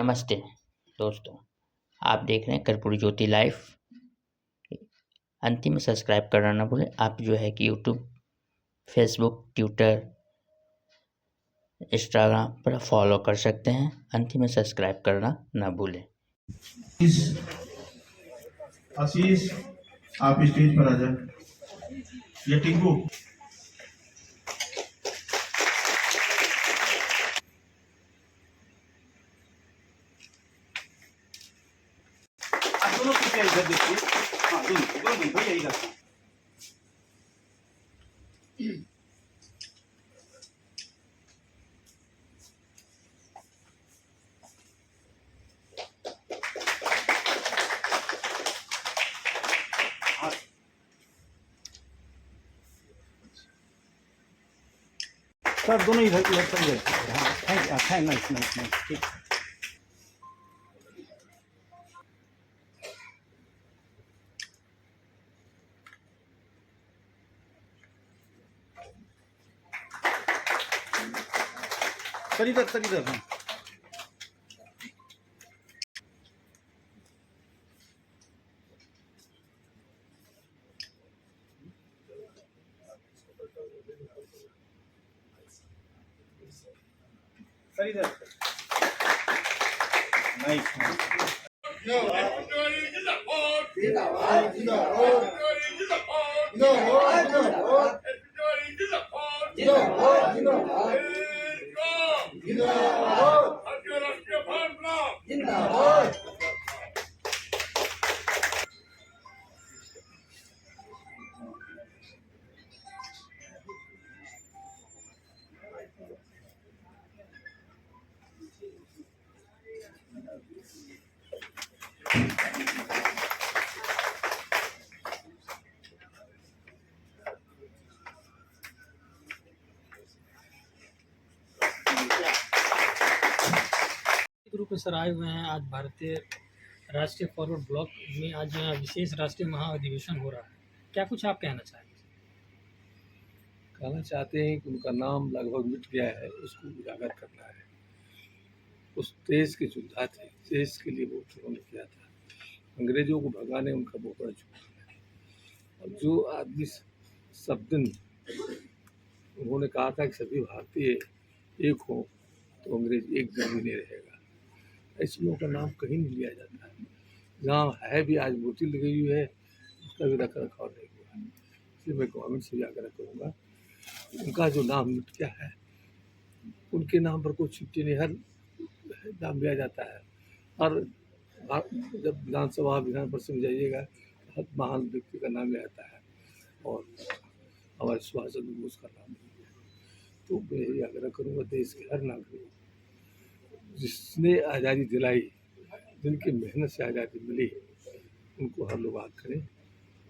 नमस्ते दोस्तों, आप देख रहे हैं कर्पूरी ज्योति लाइव। अंतिम में सब्सक्राइब करना ना भूलें। आप जो है कि यूट्यूब, फेसबुक, ट्विटर, इंस्टाग्राम पर फॉलो कर सकते हैं। अंतिम में सब्सक्राइब करना ना भूलें। आशीष, आप स्टेज पर आ जाए। ये टिंकू, दोनों कृपया इधर देखिए। हाँ, दोनों भैया इधर। सर दोनों इधर चल जाए। हाँ, थैंक नाइस नाइस नाइस, ठीक। सर इधर हाँ। सर इधर नाइस नाइस। रूप में सर आए हुए हैं। आज भारतीय राष्ट्रीय फॉरवर्ड ब्लॉक में आज यहाँ विशेष राष्ट्रीय महाअधिवेशन हो रहा है। क्या कुछ आप कहना चाहेंगे? कहना चाहते हैं कि उनका नाम लगभग मिट गया है, उसको उजागर करना है। उस देश के योद्धा थे, देश के लिए बहुत उन्होंने किया था। अंग्रेजों को भगाने उनका बहुत बड़ा योगदान है। और जो आदमी सब दिन उन्होंने कहा था कि सभी भारतीय एक हो, तो अंग्रेज एक दिन भी नहीं रहेगा। ऐसे लोगों का नाम कहीं नहीं लिया जाता है। जहाँ है भी आज मूर्ति लगी हुई है, उसका भी रख रखाव नहीं हुआ है। इसलिए मैं गवर्नमेंट से आग्रह करूँगा, उनका जो नाम मिट गया है, उनके नाम पर कोई छुट्टी नहीं, हर नाम लिया जाता है। और जब विधानसभा विधान परिषद में जाइएगा, हर महान व्यक्ति का नाम लिया जाता है और हमारे सुभाष चंद्र बोस का नाम लिया है। तो मैं यही आग्रह करूँगा, देश के हर नागरिक जिसने आज़ादी दिलाई, जिनकी मेहनत से आज़ादी मिली, उनको हर लोग याद करें।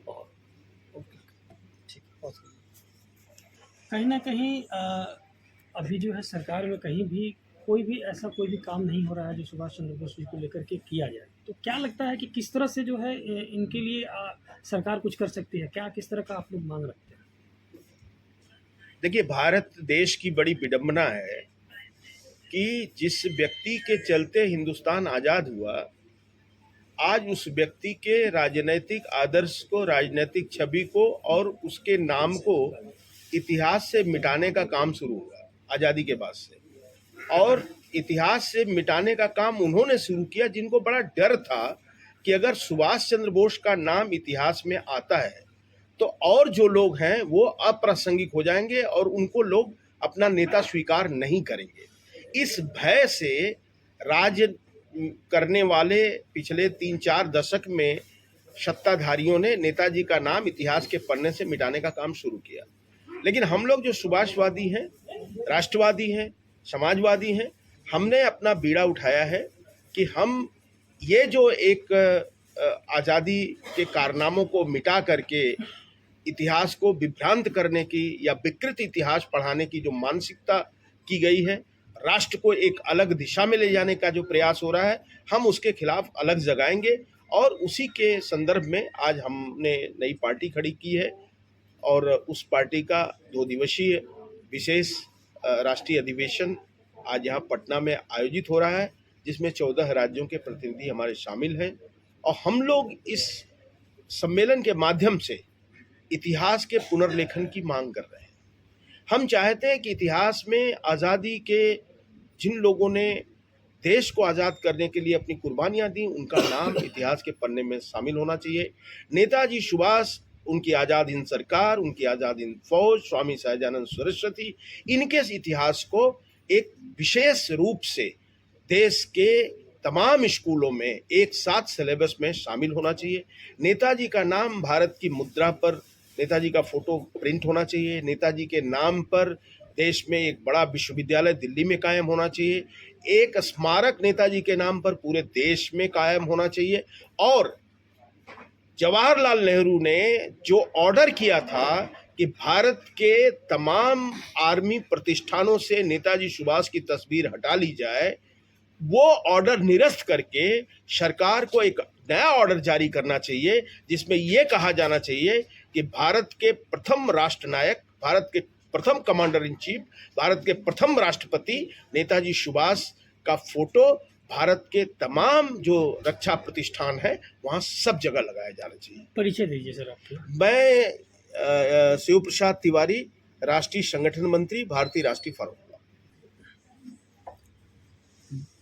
और कहीं ना कहीं अभी जो है सरकार में कहीं भी कोई भी ऐसा कोई भी काम नहीं हो रहा है जो सुभाष चंद्र बोस जी को लेकर के किया जाए। तो क्या लगता है कि किस तरह से जो है इनके लिए सरकार कुछ कर सकती है? क्या किस तरह का आप लोग मांग रखते हैं? देखिए, भारत देश की बड़ी विडंबना है कि जिस व्यक्ति के चलते हिंदुस्तान आज़ाद हुआ, आज उस व्यक्ति के राजनैतिक आदर्श को, राजनैतिक छवि को और उसके नाम को इतिहास से मिटाने का काम शुरू हुआ आज़ादी के बाद से। और इतिहास से मिटाने का काम उन्होंने शुरू किया जिनको बड़ा डर था कि अगर सुभाष चंद्र बोस का नाम इतिहास में आता है तो और जो लोग हैं वो अप्रासंगिक हो जाएंगे और उनको लोग अपना नेता स्वीकार नहीं करेंगे। इस भय से राज करने वाले पिछले 3-4 दशक में सत्ताधारियों ने नेताजी का नाम इतिहास के पन्ने से मिटाने का काम शुरू किया। लेकिन हम लोग जो सुभाषवादी हैं, राष्ट्रवादी हैं, समाजवादी हैं, हमने अपना बीड़ा उठाया है कि हम ये जो एक आज़ादी के कारनामों को मिटा करके इतिहास को विभ्रांत करने की या विकृत इतिहास पढ़ाने की जो मानसिकता की गई है, राष्ट्र को एक अलग दिशा में ले जाने का जो प्रयास हो रहा है, हम उसके खिलाफ अलग जगाएंगे। और उसी के संदर्भ में आज हमने नई पार्टी खड़ी की है और उस पार्टी का 2 दिवसीय विशेष राष्ट्रीय अधिवेशन आज यहाँ पटना में आयोजित हो रहा है। जिसमें 14 राज्यों के प्रतिनिधि हमारे शामिल हैं और हम लोग इस सम्मेलन के माध्यम से इतिहास के पुनर्लेखन की मांग कर रहे हैं। हम चाहते हैं कि इतिहास में आज़ादी के जिन लोगों ने देश को आज़ाद करने के लिए अपनी कुर्बानियां दी, उनका नाम इतिहास के पन्ने में शामिल होना चाहिए। नेताजी सुभाष, उनकी आज़ाद हिंद सरकार, उनकी आज़ाद हिंद फौज, स्वामी सहजानंद सरस्वती, इनके इतिहास को एक विशेष रूप से देश के तमाम स्कूलों में एक साथ सिलेबस में शामिल होना चाहिए। नेताजी का नाम भारत की मुद्रा पर, नेताजी का फोटो प्रिंट होना चाहिए। नेताजी के नाम पर देश में एक बड़ा विश्वविद्यालय दिल्ली में कायम होना चाहिए। एक स्मारक नेताजी के नाम पर पूरे देश में कायम होना चाहिए। और जवाहरलाल नेहरू ने जो ऑर्डर किया था कि भारत के तमाम आर्मी प्रतिष्ठानों से नेताजी सुभाष की तस्वीर हटा ली जाए, वो ऑर्डर निरस्त करके सरकार को एक नया ऑर्डर जारी करना चाहिए, जिसमें यह कहा जाना चाहिए कि भारत के प्रथम राष्ट्रनायक, भारत के प्रथम कमांडर इन चीफ, भारत के प्रथम राष्ट्रपति नेताजी सुभाष का फोटो भारत के तमाम जो रक्षा प्रतिष्ठान है वहाँ सब जगह लगाया जाना चाहिए। परिचय दीजिए सर आपके। मैं शिव प्रसाद तिवारी, राष्ट्रीय संगठन मंत्री, भारतीय राष्ट्रीय फॉरवर्ड।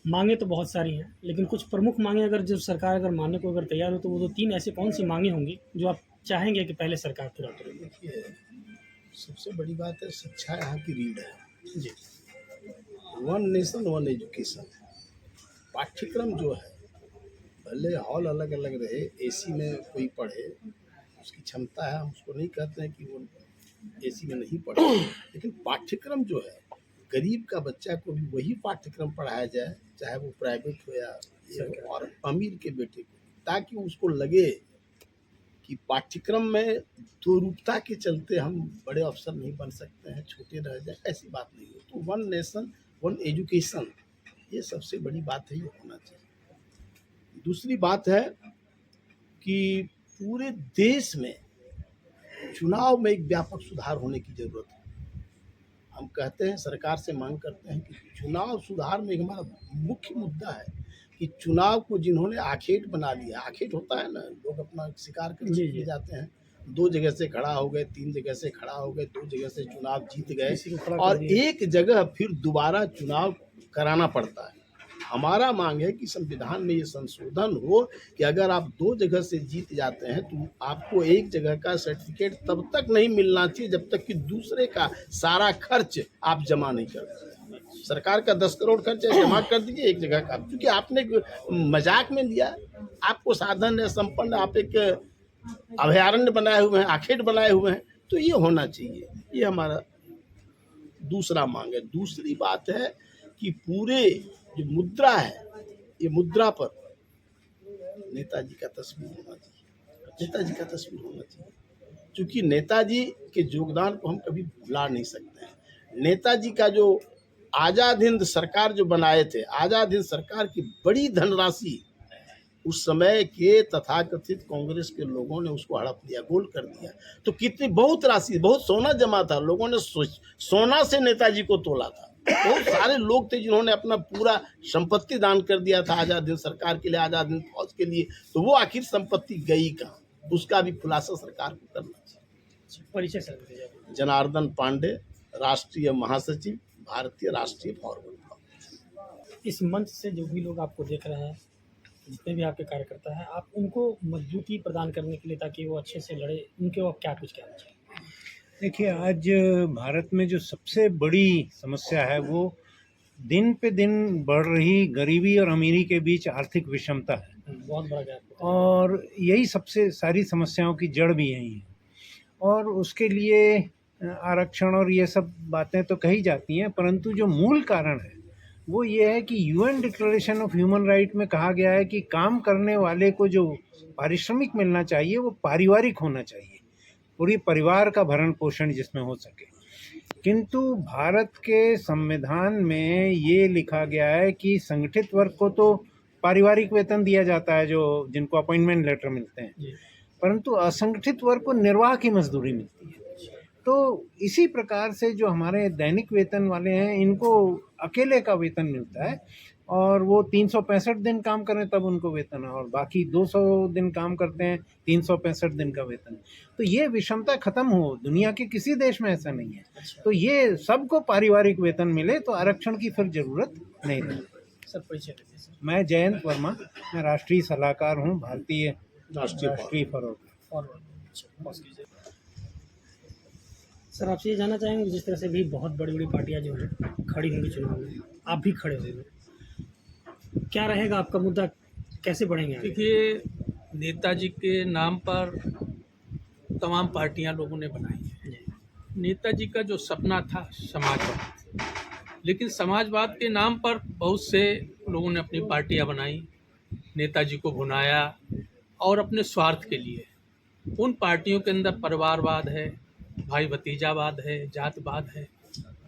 मांगे तो बहुत सारी हैं, लेकिन कुछ प्रमुख मांगे अगर जो सरकार अगर मानने को अगर तैयार हो तो वो तो 3 ऐसे कौन सी मांगे होंगी जो आप चाहेंगे कि पहले सरकार पूरा करे? देखिए, सबसे बड़ी बात है शिक्षा यहाँ की रीढ़ है जी। 1 नेशन 1 एजुकेशन। पाठ्यक्रम जो है, भले हॉल अलग अलग रहे, एसी में कोई पढ़े, उसकी क्षमता है, हम उसको नहीं कहते हैं कि वो एसी में नहीं पढ़े, लेकिन पाठ्यक्रम जो है, गरीब का बच्चा को भी वही पाठ्यक्रम पढ़ाया जाए, चाहे वो प्राइवेट हो या और अमीर के बेटे को, ताकि उसको लगे कि पाठ्यक्रम में दो रूपता के चलते हम बड़े अफसर नहीं बन सकते हैं, छोटे रह जाए, ऐसी बात नहीं हो। तो 1 नेशन 1 एजुकेशन, ये सबसे बड़ी बात है, ये होना चाहिए। दूसरी बात है कि पूरे देश में चुनाव में एक व्यापक सुधार होने की ज़रूरत है। हम कहते हैं, सरकार से मांग करते हैं कि चुनाव सुधार में हमारा मुख्य मुद्दा है कि चुनाव को जिन्होंने आखेट बना लिया, आखेट होता है ना, लोग अपना शिकार करने के लिए जाते हैं, 2 जगह से खड़ा हो गए, 3 जगह से खड़ा हो गए, 2 जगह से चुनाव जीत गए और एक जगह फिर दोबारा चुनाव कराना पड़ता है। हमारा मांग है कि संविधान में ये संशोधन हो कि अगर आप 2 जगह से जीत जाते हैं तो आपको एक जगह का सर्टिफिकेट तब तक नहीं मिलना चाहिए जब तक कि दूसरे का सारा खर्च आप जमा नहीं करते। सरकार का 10 करोड़ खर्च है, जमा कर दीजिए एक जगह का, क्योंकि आपने मजाक में लिया, आपको साधन है, संपन्न, आप एक अभयारण्य बनाए हुए हैं, आखेट बनाए हुए हैं, तो ये होना चाहिए। ये हमारा दूसरा मांग है। दूसरी बात है कि पूरे जो मुद्रा है, ये मुद्रा पर नेताजी का तस्वीर होना चाहिए, नेताजी का तस्वीर होना चाहिए, क्योंकि नेताजी के योगदान को हम कभी भुला नहीं सकते हैं। नेताजी का जो आज़ाद हिंद सरकार जो बनाए थे, आज़ाद हिंद सरकार की बड़ी धनराशि उस समय के तथाकथित कांग्रेस के लोगों ने उसको हड़प लिया, गोल कर दिया। तो कितनी बहुत राशि, बहुत सोना जमा था, लोगों ने सोना से नेताजी को तोला था। बहुत सारे लोग थे जिन्होंने अपना पूरा संपत्ति दान कर दिया था आज़ाद हिंद सरकार के लिए, आज़ाद हिंद फौज के लिए। तो वो आखिर संपत्ति गई कहाँ, उसका भी खुलासा सरकार को करना चाहिए। परिचय सर। जनार्दन पांडे, राष्ट्रीय महासचिव, भारतीय राष्ट्रीय फॉरवर्ड। इस मंच से जो भी लोग आपको देख रहे हैं, जितने भी आपके कार्यकर्ता हैं, आप उनको मजबूती प्रदान करने के लिए, ताकि वो अच्छे से लड़े, उनके आप क्या कुछ कहना चाहिए? देखिए, आज भारत में जो सबसे बड़ी समस्या है वो दिन पे दिन बढ़ रही गरीबी और अमीरी के बीच आर्थिक विषमता है। बहुत बड़ा गैप। और यही सबसे सारी समस्याओं की जड़ भी यही है। और उसके लिए आरक्षण और ये सब बातें तो कही जाती हैं, परंतु जो मूल कारण है वो ये है कि UN declaration of human right में कहा गया है कि काम करने वाले को जो पारिश्रमिक मिलना चाहिए वो पारिवारिक होना चाहिए, पूरी परिवार का भरण पोषण जिसमें हो सके। किंतु भारत के संविधान में ये लिखा गया है कि संगठित वर्ग को तो पारिवारिक वेतन दिया जाता है, जो जिनको अपॉइंटमेंट लेटर मिलते हैं, परंतु असंगठित वर्ग को निर्वाह की मजदूरी मिलती है। तो इसी प्रकार से जो हमारे दैनिक वेतन वाले हैं, इनको अकेले का वेतन मिलता है और वो 365 दिन काम करें तब उनको वेतन है, और बाकी 200 दिन काम करते हैं 365 दिन का वेतन है। तो ये विषमता खत्म हो, दुनिया के किसी देश में ऐसा नहीं है। तो ये सबको पारिवारिक वेतन मिले तो आरक्षण की फिर जरूरत नहीं रही। सर परिचय दीजिए सर। मैं जयंत वर्मा, मैं राष्ट्रीय सलाहकार हूँ भारतीय राष्ट्रीय फॉरवर्ड। सर आपसे ये जानना चाहेंगे जिस तरह से भी बहुत बड़ी बड़ी पार्टियां जो हैं खड़ी होंगी चुनाव में, आप भी खड़े होंगे, क्या रहेगा आपका मुद्दा, कैसे बढ़ेंगे आगे? देखिए, नेताजी के नाम पर तमाम पार्टियां लोगों ने बनाई हैं। नेताजी का जो सपना था समाजवाद, लेकिन समाजवाद के नाम पर बहुत से लोगों ने अपनी पार्टियां बनाई, नेताजी को भुनाया और अपने स्वार्थ के लिए। उन पार्टियों के अंदर परिवारवाद है, भाई भतीजावाद है, जातवाद है,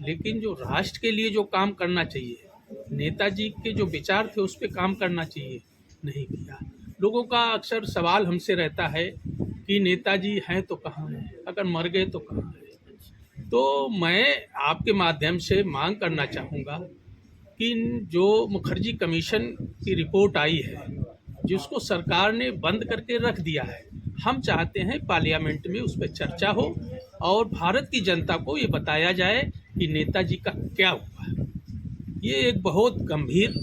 लेकिन जो राष्ट्र के लिए जो काम करना चाहिए, नेताजी के जो विचार थे उस पर काम करना चाहिए, नहीं किया। लोगों का अक्सर सवाल हमसे रहता है कि नेताजी हैं तो कहाँ हैं, अगर मर गए तो कहाँ हैं। तो मैं आपके माध्यम से मांग करना चाहूँगा कि जो मुखर्जी कमीशन की रिपोर्ट आई है, जिसको सरकार ने बंद करके रख दिया है, हम चाहते हैं पार्लियामेंट में उस पर चर्चा हो और भारत की जनता को ये बताया जाए कि नेताजी का क्या हुआ। ये एक बहुत गंभीर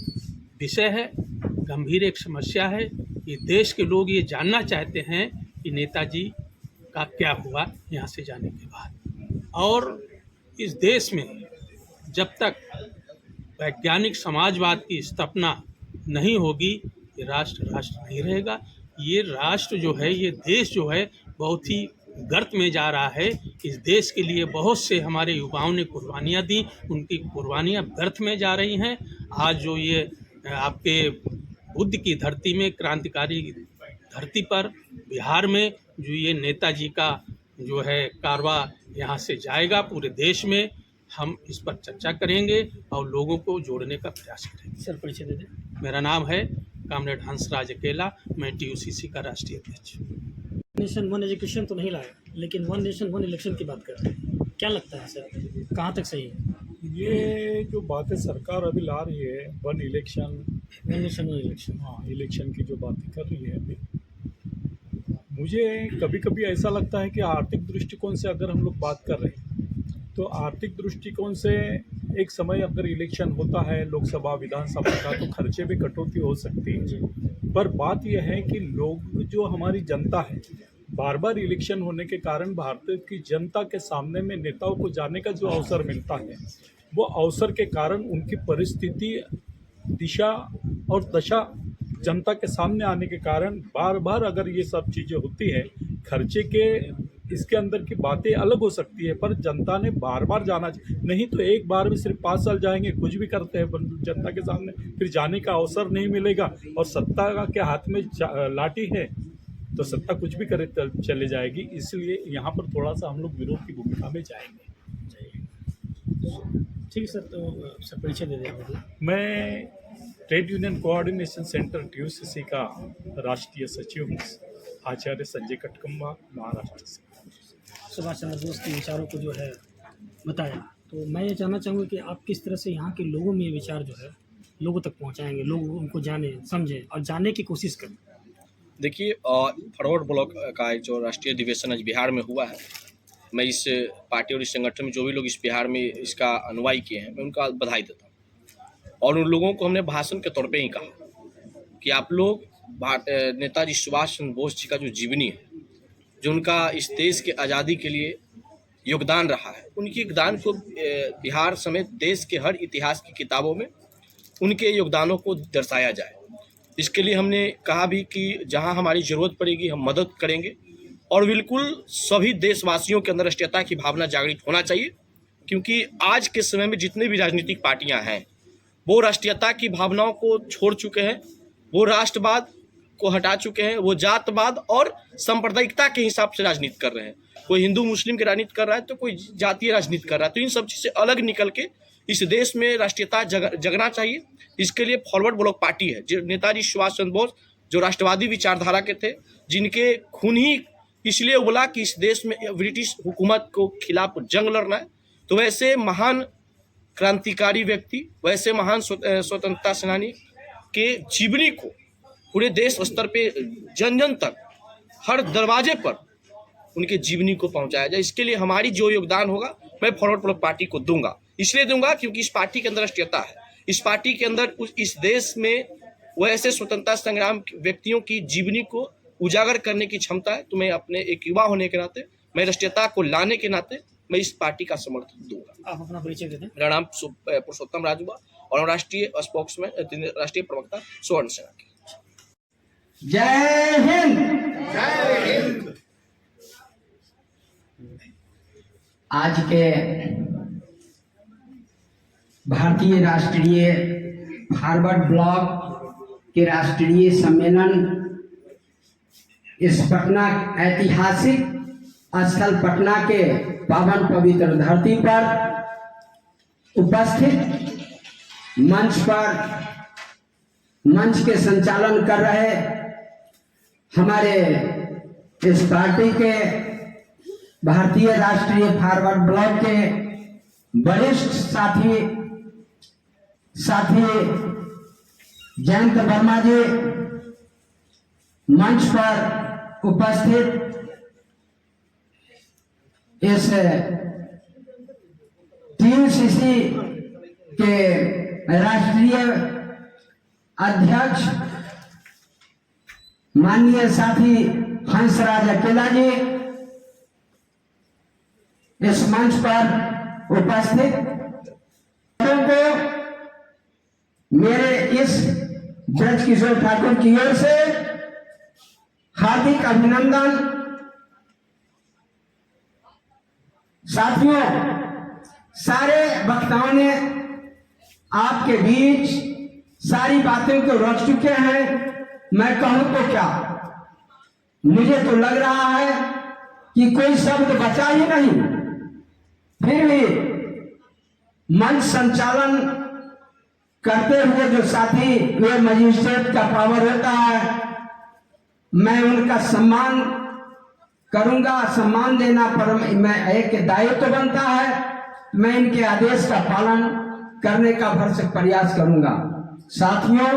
विषय है, गंभीर एक समस्या है। ये देश के लोग ये जानना चाहते हैं कि नेताजी का क्या हुआ यहाँ से जाने के बाद। और इस देश में जब तक वैज्ञानिक समाजवाद की स्थापना नहीं होगी, ये राष्ट्र नहीं रहेगा। ये राष्ट्र जो है, ये देश जो है, बहुत ही गर्त में जा रहा है। इस देश के लिए बहुत से हमारे युवाओं ने कुर्बानियाँ दी, उनकी कुर्बानियाँ व्यर्थ में जा रही हैं। आज जो ये आपके बुद्ध की धरती में, क्रांतिकारी धरती पर बिहार में जो ये नेताजी का जो है कारवा यहाँ से जाएगा पूरे देश में, हम इस पर चर्चा करेंगे और लोगों को जोड़ने का प्रयास करेंगे। सर परिचय दे दें। मेरा नाम है कामरेड हंसराज अकेला, मैं TUCC का राष्ट्रीय अध्यक्ष। नेशन वन एजुकेशन तो नहीं लाया, लेकिन वन नेशन वन इलेक्शन की बात कर रहे हैं, क्या लगता है सर, कहाँ तक सही है? ये जो बातें सरकार अभी ला रही है, one election, one nation one election, हाँ, इलेक्शन की जो बातें कर रही है अभी, मुझे कभी कभी ऐसा लगता है कि आर्थिक दृष्टिकोण से अगर हम लोग बात कर रहे हैं तो आर्थिक दृष्टिकोण से एक समय अगर इलेक्शन होता है लोकसभा विधानसभा का, तो खर्चे में कटौती हो सकती है। पर बात यह है कि लोग, जो हमारी जनता है, बार बार इलेक्शन होने के कारण भारत की जनता के सामने में नेताओं को जाने का जो अवसर मिलता है, वो अवसर के कारण उनकी परिस्थिति, दिशा और दशा जनता के सामने आने के कारण बार बार अगर ये सब चीज़ें होती है, खर्चे के इसके अंदर की बातें अलग हो सकती है, पर जनता ने बार बार जाना नहीं, तो एक बार में सिर्फ 5 साल जाएंगे, कुछ भी करते हैं, पर जनता के सामने फिर जाने का अवसर नहीं मिलेगा। और सत्ता के हाथ में लाठी है तो सत्ता कुछ भी करे चले जाएगी। इसलिए यहाँ पर थोड़ा सा हम लोग विरोध की भूमिका में जाएंगे। ठीक है सर, तो सर परिचय दे दें। मैं trade union coordination centre TUCC का राष्ट्रीय सचिव हूँ, आचार्य संजय कटकम्बा, महाराष्ट्र से। सुभाष चंद्र बोस के विचारों को जो है बताया, तो मैं ये जानना चाहूँगा कि आप किस तरह से यहाँ के लोगों में ये विचार जो है लोगों तक पहुँचाएंगे, लोग उनको जाने, समझें और जानने की कोशिश करें। देखिए, फॉरवर्ड ब्लॉक का एक जो राष्ट्रीय अधिवेशन आज बिहार में हुआ है, मैं इस पार्टी और इस संगठन में जो भी लोग इस बिहार में इसका अनुयायी किए हैं, मैं उनका बधाई देता हूँ। और उन लोगों को हमने भाषण के तौर पे ही कहा कि आप लोग नेताजी सुभाष चंद्र बोस जी का जो जीवनी है, जो उनका इस देश के आज़ादी के लिए योगदान रहा है, उनके योगदान को बिहार समेत देश के हर इतिहास की किताबों में उनके योगदानों को दर्शाया जाए। इसके लिए हमने कहा भी कि जहां हमारी ज़रूरत पड़ेगी हम मदद करेंगे, और बिल्कुल सभी देशवासियों के अंदर राष्ट्रीयता की भावना जागृत होना चाहिए, क्योंकि आज के समय में जितने भी राजनीतिक पार्टियां हैं वो राष्ट्रीयता की भावनाओं को छोड़ चुके हैं, वो राष्ट्रवाद को हटा चुके हैं, वो जातवाद और सांप्रदायिकता के हिसाब से राजनीति कर रहे हैं। कोई हिंदू मुस्लिम की राजनीति कर रहा है तो कोई जातीय राजनीति कर रहा है। तो इन सब चीज़ से अलग निकल के इस देश में राष्ट्रीयता जगना चाहिए। इसके लिए फॉरवर्ड ब्लॉक पार्टी है, जो नेताजी सुभाष चंद्र बोस जो राष्ट्रवादी विचारधारा के थे, जिनके खून ही इसलिए उबला कि इस देश में ब्रिटिश हुकूमत को खिलाफ जंग लड़ना है, तो वैसे महान क्रांतिकारी व्यक्ति, वैसे महान स्वतंत्रता सेनानी के जीवनी को पूरे देश स्तर पे जन जन तक, हर दरवाजे पर उनके जीवनी को पहुंचाया जाए। इसके लिए हमारी जो योगदान होगा मैं फॉरवर्ड ब्लॉक पार्टी को दूंगा। इसलिए दूंगा क्योंकि इस पार्टी के अंदर राष्ट्रीयता है, इस पार्टी के अंदर इस देश में वो ऐसे स्वतंत्रता संग्राम व्यक्तियों की जीवनी को उजागर करने की क्षमता है। तो मैं अपने एक युवा होने के नाते, मैं राष्ट्रीयता को लाने के नाते मैं इस पार्टी का समर्थन दूंगा। आप अपना परिचय दें। मेरा नाम पुरुषोत्तम राजूबा और राष्ट्रीय स्पोक्समैन, राष्ट्रीय प्रवक्ता स्वर्ण सेना के। जय हिंद। जय हिंद। आज के भारतीय राष्ट्रीय फॉरवर्ड ब्लॉक के राष्ट्रीय सम्मेलन इस पटना ऐतिहासिक स्थल पटना के पावन पवित्र धरती पर उपस्थित मंच के संचालन कर रहे हमारे इस पार्टी के भारतीय राष्ट्रीय फॉरवर्ड ब्लॉक के वरिष्ठ साथी जयंत वर्मा जी, मंच पर उपस्थित इस TUCC के राष्ट्रीय अध्यक्ष माननीय साथी हंसराज अकेला जी, इस मंच पर उपस्थित लोगों को मेरे इस ब्रजकिशोर ठाकुर की ओर से हार्दिक अभिनंदन। साथियों, सारे वक्ताओं ने आपके बीच सारी बातें को रख चुके हैं। मैं कहूं तो क्या, मुझे तो लग रहा है कि कोई शब्द बचा ही नहीं। फिर भी मंच संचालन करते हुए जो साथी वे मजिस्ट्रेट का पावर होता है, मैं उनका सम्मान करूंगा। सम्मान देना पर मैं एक दायित्व बनता है। मैं इनके आदेश का पालन करने का भरसक प्रयास करूंगा। साथियों,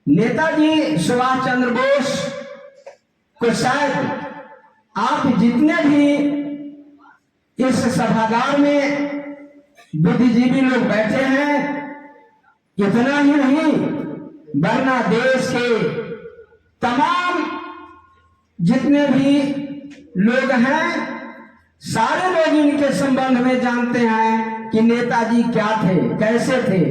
नेताजी सुभाष चंद्र बोस को शायद आप जितने भी इस सभागार में बुद्धिजीवी लोग बैठे हैं, इतना ही नहीं वरना देश के तमाम जितने भी लोग हैं, सारे लोग इनके संबंध में जानते हैं कि नेताजी क्या थे, कैसे थे।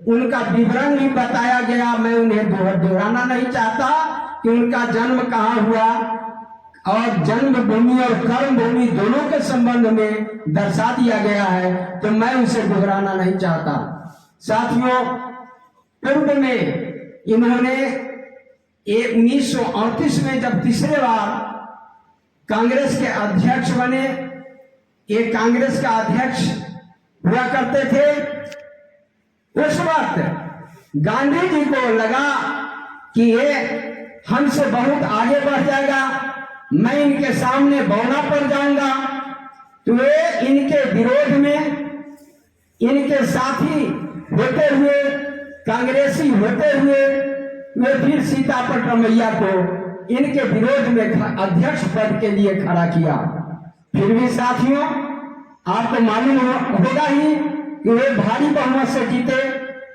उनका विवरण भी बताया गया। मैं उन्हें दोहराना नहीं चाहता कि उनका जन्म कहाँ हुआ और जन्मभूमि और कर्म भूमि दोनों के संबंध में दर्शा दिया गया है, तो मैं उसे दोहराना नहीं चाहता। साथियों, पूर्व में इन्होंने 1938 में जब तीसरे बार कांग्रेस के अध्यक्ष बने, ये कांग्रेस का अध्यक्ष हुआ करते थे। उस वक्त गांधी जी को लगा कि ये हमसे बहुत आगे बढ़ जाएगा, मैं इनके सामने बौना पड़ जाऊंगा। तो वे इनके विरोध में, इनके साथी होते हुए, कांग्रेसी होते हुए, वे फिर सीतापट रमैया को इनके विरोध में अध्यक्ष पद के लिए खड़ा किया। फिर भी साथियों, आपको मालूम होगा ही कि वे भारी बहुमत से जीते।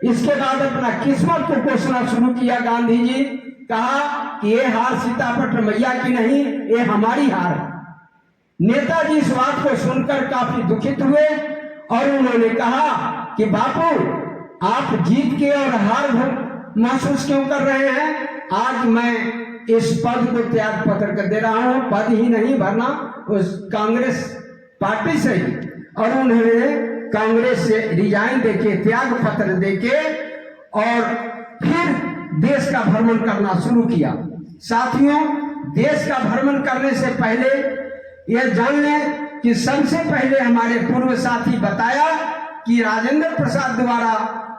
इसके बाद अपना किस्मत को कोसना शुरू किया गांधी जी। कहा कि ये हार सीतापट रमैया की नहीं, ये हमारी हार है। नेताजी इस बात को सुनकर काफी दुखित हुए और उन्होंने कहा कि बापू, आप जीत के और हार महसूस क्यों कर रहे हैं? आज मैं इस पद को त्याग पत्र कर दे रहा हूं, पद ही नहीं भरना उस कांग्रेस पार्टी से ही। और उन्होंने कांग्रेस से रिजाइन देके, त्याग पत्र देके और फिर देश का भ्रमण करना शुरू किया। साथियों, देश का भ्रमण करने से पहले यह जान लें कि सबसे पहले हमारे पूर्व साथी बताया कि राजेंद्र प्रसाद द्वारा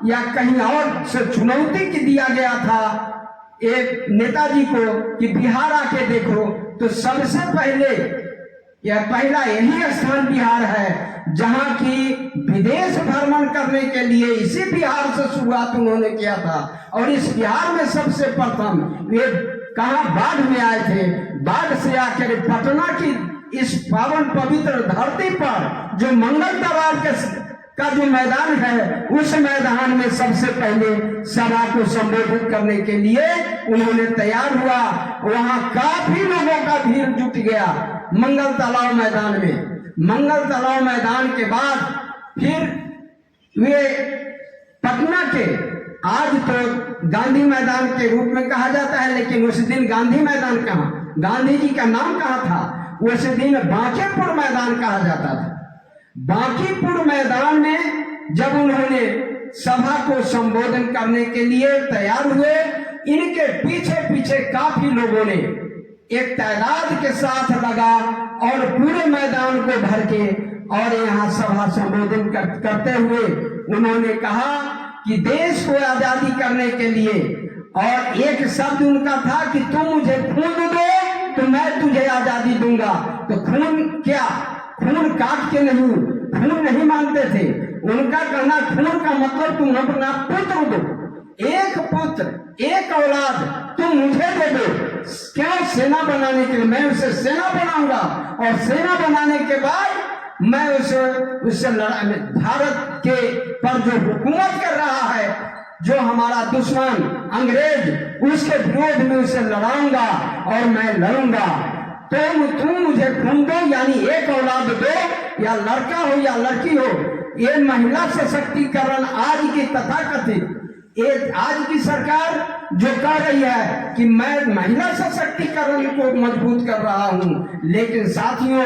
या कहीं और से चुनौती की दिया गया था एक नेताजी को कि बिहार आके देखो। तो सबसे पहले यह पहला यही स्थान बिहार है जहां की विदेश भ्रमण करने के लिए इसी बिहार से शुरुआत उन्होंने किया था। और इस बिहार में सबसे प्रथम वे कहा बाढ़ में आए थे, बाढ़ से आकर पटना की इस पावन पवित्र धरती पर जो मंगल दरबार का जो मैदान है, उस मैदान में सबसे पहले सभा को संबोधित करने के लिए उन्होंने तैयार हुआ। वहां काफी लोगों का भीड़ जुट गया मंगल तालाब मैदान में। मंगल तालाब मैदान के बाद फिर वे पटना के, आज तो गांधी मैदान के रूप में कहा जाता है, लेकिन उस दिन गांधी मैदान कहाँ, गांधी जी का नाम कहाँ था, उस दिन बांकीपुर मैदान कहा जाता था। बांकीपुर मैदान में जब उन्होंने सभा को संबोधन करने के लिए तैयार हुए, इनके पीछे पीछे काफी लोगों ने एक तादाद के साथ लगा और पूरे मैदान को भर के और यहाँ सभा संबोधन करते हुए उन्होंने कहा कि देश को आजादी करने के लिए, और एक शब्द उनका था कि तुम मुझे खून दो तो मैं तुझे आजादी दूंगा। तो खून क्या, खून काट के नहीं, खून नहीं मानते थे। उनका कहना खून का मतलब तुम अपना पुत्र दो, एक पुत्र एक औलाद तुम मुझे दे दो। क्यों? सेना बनाने के लिए। मैं उसे सेना बनाऊंगा और सेना बनाने के बाद मैं उससे भारत के पर जो हुकूमत कर रहा है, जो हमारा दुश्मन अंग्रेज, उसके विरोध में उसे लड़ाऊंगा और मैं लड़ूंगा। तो तुम मुझे खून दो, यानी एक औलाद दो, या लड़का हो या लड़की हो। ये महिला सशक्तिकरण आज की तथाकथित आज की सरकार जो कह रही है कि मैं महिला सशक्तिकरण को मजबूत कर रहा हूं, लेकिन साथियों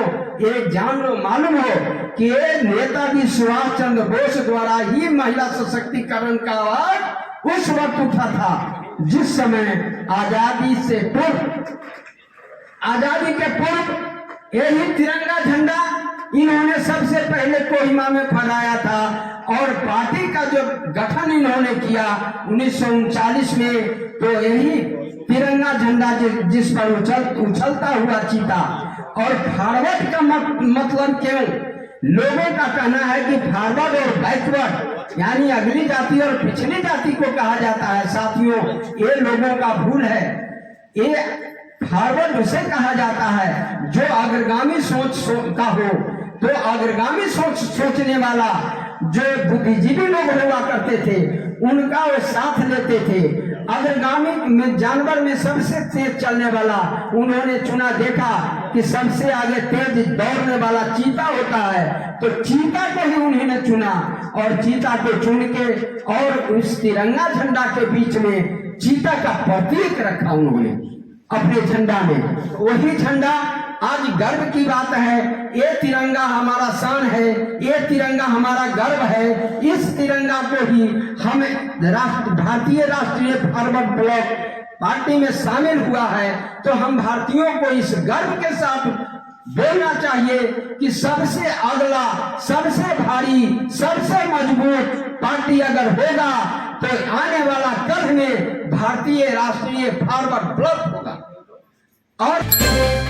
एक जान लो, मालूम हो कि नेताजी सुभाष चंद्र बोस द्वारा ही महिला सशक्तिकरण का आवाज उस वक्त उठा था जिस समय आजादी से पूर्व, आजादी के पूर्व यही तिरंगा झंडा इन्होंने सबसे पहले कोहिमा में फहराया था। और पार्टी का जो गठन इन्होंने किया 1939 में, तो यही तिरंगा झंडा जिस पर उछलता हुआ चीता। और फॉरवर्ड का मतलब क्यों? लोगों का कहना है कि फॉरवर्ड और बैकवर्ड यानी अगली जाति और पिछली जाति को कहा जाता है। साथियों ये लोगों का भूल है। ये फॉरवर्ड उसे कहा जाता है जो अग्रगामी सोच का हो। तो अग्रगामी सोचने वाला जो बुद्धिजीवी लोग हुआ करते थे उनका वो साथ लेते थे। अग्रगामी में जानवर में सबसे तेज चलने वाला उन्होंने चुना, देखा कि सबसे आगे तेज दौड़ने वाला चीता होता है, तो चीता को ही उन्होंने चुना। और चीता को चुन के और उस तिरंगा झंडा के बीच में चीता का प्रतीक रखा उन्होंने अपने झंडा में। वही झंडा आज गर्व की बात है। ये तिरंगा हमारा शान है, ये तिरंगा हमारा गर्व है। इस तिरंगा को ही हम भारतीय राष्ट्रीय फॉरवर्ड ब्लॉक पार्टी में शामिल हुआ है, तो हम भारतीयों को इस गर्व के साथ बोलना चाहिए कि सबसे अगला, सबसे भारी, सबसे मजबूत पार्टी अगर होगा तो आने वाला कल में भारतीय राष्ट्रीय फॉरवर्ड ब्लॉक होगा। और